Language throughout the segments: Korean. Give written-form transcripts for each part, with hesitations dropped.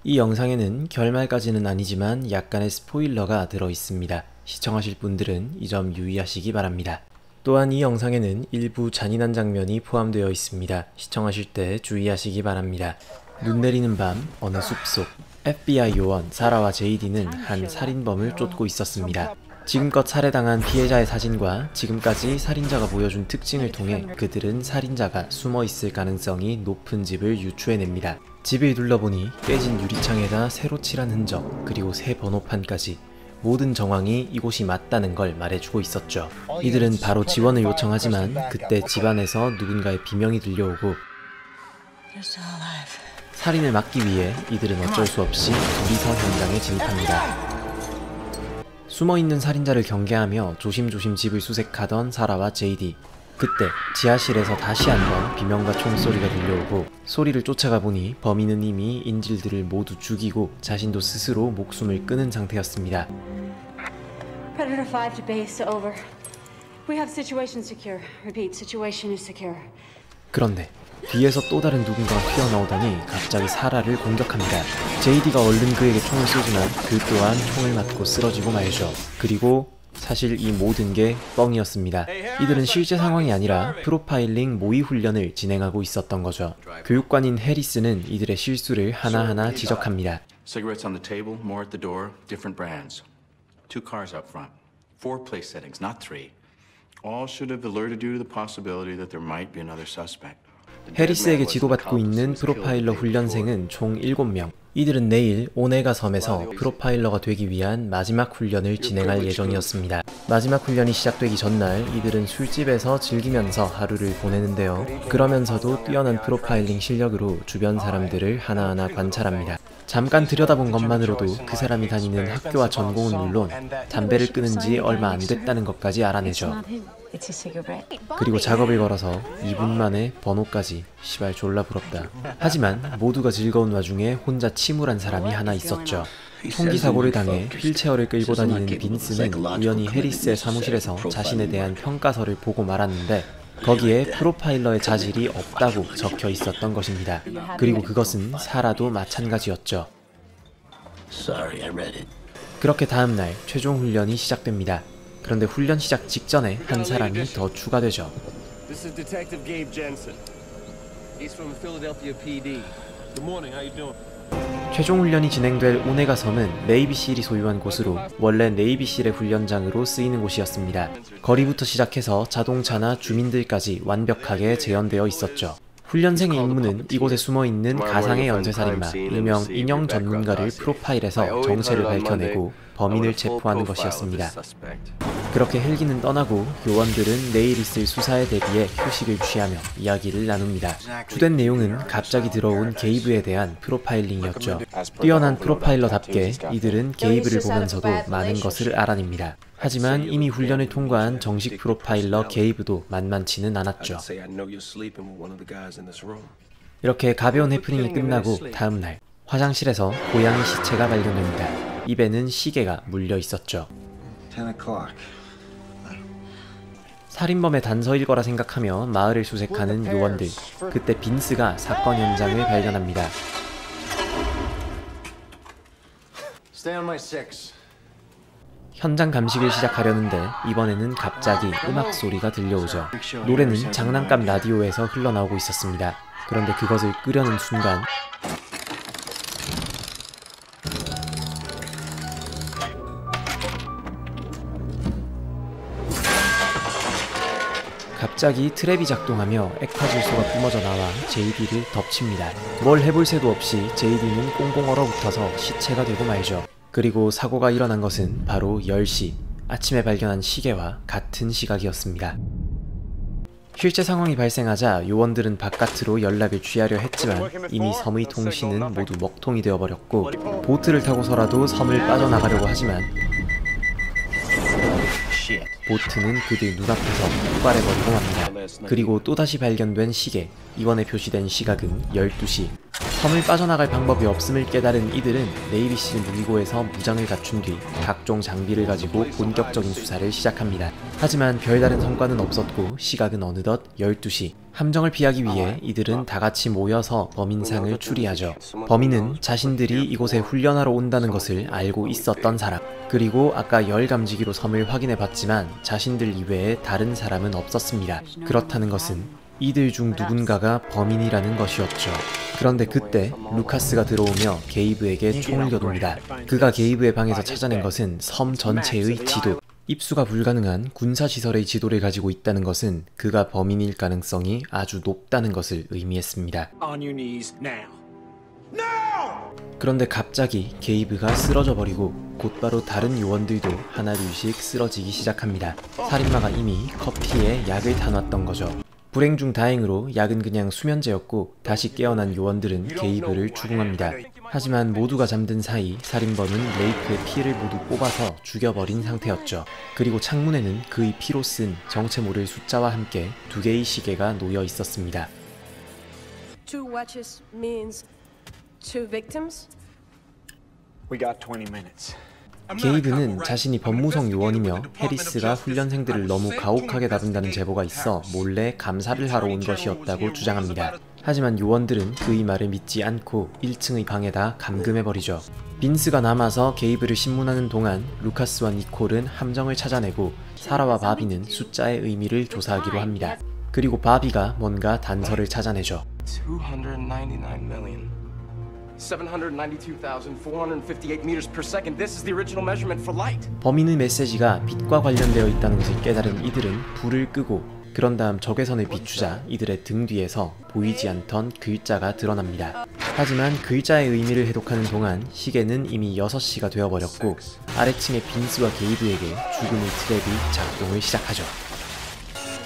이 영상에는 결말까지는 아니지만 약간의 스포일러가 들어있습니다. 시청하실 분들은 이 점 유의하시기 바랍니다. 또한 이 영상에는 일부 잔인한 장면이 포함되어 있습니다. 시청하실 때 주의하시기 바랍니다. 눈 내리는 밤 어느 숲속 FBI 요원 사라와 제이디는 한 살인범을 쫓고 있었습니다. 지금껏 살해당한 피해자의 사진과 지금까지 살인자가 보여준 특징을 통해 그들은 살인자가 숨어있을 가능성이 높은 집을 유추해냅니다. 집을 둘러보니 깨진 유리창에다 새로 칠한 흔적, 그리고 새 번호판까지 모든 정황이 이곳이 맞다는 걸 말해주고 있었죠. 이들은 바로 지원을 요청하지만 그때 집안에서 누군가의 비명이 들려오고 살인을 막기 위해 이들은 어쩔 수 없이 둘이서 현장에 진입합니다. 숨어있는 살인자를 경계하며 조심조심 집을 수색하던 사라와 제이디. 그때 지하실에서 다시 한번 비명과 총소리가 들려오고 소리를 쫓아가 보니 범인은 이미 인질들을 모두 죽이고 자신도 스스로 목숨을 끊은 상태였습니다. Predator 5 to base, over. We have situation secure. Repeat, situation is secure. 그런데 뒤에서 또 다른 누군가가 튀어나오더니 갑자기 사라를 공격합니다. 제이디가 얼른 그에게 총을 쏘지만 그 또한 총을 맞고 쓰러지고 말죠. 그리고 사실 이 모든 게 뻥이었습니다. 이들은 실제 상황이 아니라 프로파일링 모의 훈련을 진행하고 있었던 거죠. 교육관인 해리스는 이들의 실수를 하나하나 지적합니다. Cigarettes on the table, more at the door, different brands. 2 cars up front. 4 place settings, not 3. All should have alerted you to the possibility that there might be another suspect. 해리스에게 지도받고 있는 프로파일러 훈련생은 총 7명. 이들은 내일 오네가 섬에서 프로파일러가 되기 위한 마지막 훈련을 진행할 예정이었습니다. 마지막 훈련이 시작되기 전날 이들은 술집에서 즐기면서 하루를 보내는데요. 그러면서도 뛰어난 프로파일링 실력으로 주변 사람들을 하나하나 관찰합니다. 잠깐 들여다본 것만으로도 그 사람이 다니는 학교와 전공은 물론 담배를 끊은 지 얼마 안 됐다는 것까지 알아내죠. 그리고 작업을 걸어서 2분 만에 번호까지. 시발 졸라 부럽다. 하지만 모두가 즐거운 와중에 혼자 침울한 사람이 하나 있었죠. 총기 사고를 당해 휠체어를 끌고 다니는 빈스는 우연히 해리스의 사무실에서 자신에 대한 평가서를 보고 말았는데 거기에 프로파일러의 자질이 없다고 적혀 있었던 것입니다. 그리고 그것은 사라도 마찬가지였죠. 그렇게 다음날 최종 훈련이 시작됩니다. 그런데 훈련 시작 직전에 한 사람이 더 추가되죠. This is Detective Gabe Jensen. He's from the Philadelphia PD. Good morning. How you doing? 최종 훈련이 진행될 오네가 섬은 네이비실이 소유한 곳으로 원래 네이비실의 훈련장으로 쓰이는 곳이었습니다. 거리부터 시작해서 자동차나 주민들까지 완벽하게 재현되어 있었죠. 훈련생의 임무는 이곳에 숨어있는 가상의 연쇄살인마, 일명 인형 전문가를 프로파일해서 정체를 밝혀내고 범인을 체포하는 것이었습니다. 그렇게 헬기는 떠나고 요원들은 내일 있을 수사에 대비해 휴식을 취하며 이야기를 나눕니다. 주된 내용은 갑자기 들어온 게이브에 대한 프로파일링이었죠. 뛰어난 프로파일러답게 이들은 게이브를 보면서도 많은 것을 알아냅니다. 하지만 이미 훈련을 통과한 정식 프로파일러 게이브도 만만치는 않았죠. 이렇게 가벼운 해프닝이 끝나고 다음날 화장실에서 고양이 시체가 발견됩니다. 입에는 시계가 물려 있었죠. 살인범의 단서일 거라 생각하며 마을을 수색하는 요원들. 그때 빈스가 사건 현장을 발견합니다. 현장 감식을 시작하려는데 이번에는 갑자기 음악 소리가 들려오죠. 노래는 장난감 라디오에서 흘러나오고 있었습니다. 그런데 그것을 끄려는 순간 갑자기 트랩이 작동하며 액화질소가 뿜어져 나와 제이디를 덮칩니다. 뭘 해볼 새도 없이 제이디는 꽁꽁 얼어붙어서 시체가 되고 말죠. 그리고 사고가 일어난 것은 바로 10시, 아침에 발견한 시계와 같은 시각이었습니다. 실제 상황이 발생하자 요원들은 바깥으로 연락을 취하려 했지만 이미 섬의 통신은 모두 먹통이 되어버렸고 보트를 타고서라도 섬을 빠져나가려고 하지만 보트는 그들 눈앞에서 폭발해버리고 맙니다. 그리고 또다시 발견된 시계, 이번에 표시된 시각은 12시. 섬을 빠져나갈 방법이 없음을 깨달은 이들은 네이비실 무기고에서 무장을 갖춘 뒤 각종 장비를 가지고 본격적인 수사를 시작합니다. 하지만 별다른 성과는 없었고 시각은 어느덧 12시. 함정을 피하기 위해 이들은 다같이 모여서 범인상을 추리하죠. 범인은 자신들이 이곳에 훈련하러 온다는 것을 알고 있었던 사람, 그리고 아까 열 감지기로 섬을 확인해봤지만 자신들 이외에 다른 사람은 없었습니다. 그렇다는 것은 이들 중 누군가가 범인이라는 것이었죠. 그런데 그때 루카스가 들어오며 게이브에게 총을 겨눕니다. 그가 게이브의 방에서 찾아낸 것은 섬 전체의 지도. 입수가 불가능한 군사시설의 지도를 가지고 있다는 것은 그가 범인일 가능성이 아주 높다는 것을 의미했습니다. 그런데 갑자기 게이브가 쓰러져 버리고 곧바로 다른 요원들도 하나둘씩 쓰러지기 시작합니다. 살인마가 이미 커피에 약을 타놨던 거죠. 불행 중 다행으로 약은 그냥 수면제였고 다시 깨어난 요원들은 게이브를 추궁합니다. 하지만 모두가 잠든 사이 살인범은 레이크의 피를 모두 뽑아서 죽여버린 상태였죠. 그리고 창문에는 그의 피로 쓴 정체 모를 숫자와 함께 2개의 시계가 놓여 있었습니다. 2 watches means 2 victims? We got 20 minutes. 게이브는 자신이 법무성 요원이며 해리스가 훈련생들을 너무 가혹하게 다룬다는 제보가 있어 몰래 감사를 하러 온 것이었다고 주장합니다. 하지만 요원들은 그의 말을 믿지 않고 1층의 방에다 감금해버리죠. 빈스가 남아서 게이브를 신문하는 동안 루카스와 니콜은 함정을 찾아내고 사라와 바비는 숫자의 의미를 조사하기로 합니다. 그리고 바비가 뭔가 단서를 찾아내죠. 299 million. 792,458 meters per second. This is the original measurement for light. 범인의 메시지가 빛과 관련되어 있다는 것을 깨달은 이들은 불을 끄고 그런 다음 적외선을 비추자 이들의 등 뒤에서 보이지 않던 글자가 드러납니다. 하지만 글자의 의미를 해독하는 동안 시계는 이미 6시가 되어버렸고 아래층의 빈스와 게이브에게 죽음의 트랩이 작동을 시작하죠.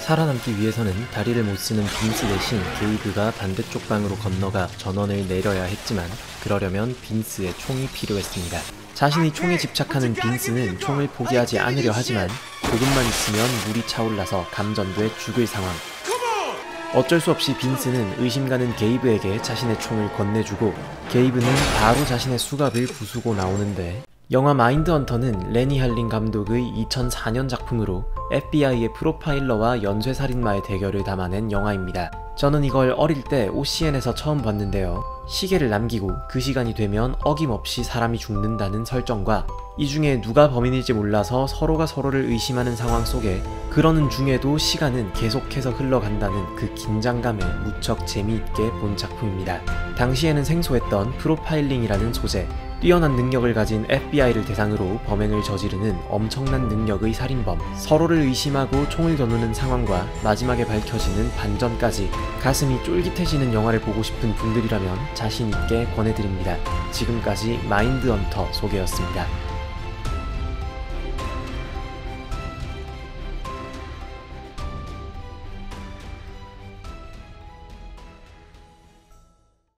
살아남기 위해서는 다리를 못 쓰는 빈스 대신 게이브가 반대쪽 방으로 건너가 전원을 내려야 했지만 그러려면 빈스의 총이 필요했습니다. 자신이 총에 집착하는 빈스는 총을 포기하지 않으려 하지만 조금만 있으면 물이 차올라서 감전돼 죽을 상황. 어쩔 수 없이 빈스는 의심가는 게이브에게 자신의 총을 건네주고 게이브는 바로 자신의 수갑을 부수고 나오는데 영화 마인드헌터는 레니 할린 감독의 2004년 작품으로 FBI의 프로파일러와 연쇄살인마의 대결을 담아낸 영화입니다. 저는 이걸 어릴 때 OCN에서 처음 봤는데요. 시계를 남기고 그 시간이 되면 어김없이 사람이 죽는다는 설정과 이 중에 누가 범인일지 몰라서 서로가 서로를 의심하는 상황 속에 그러는 중에도 시간은 계속해서 흘러간다는 그 긴장감에 무척 재미있게 본 작품입니다. 당시에는 생소했던 프로파일링이라는 소재, 뛰어난 능력을 가진 FBI를 대상으로 범행을 저지르는 엄청난 능력의 살인범, 서로를 의심하고 총을 겨누는 상황과 마지막에 밝혀지는 반전까지 가슴이 쫄깃해지는 영화를 보고 싶은 분들이라면 자신있게 권해드립니다. 지금까지 마인드헌터 소개였습니다.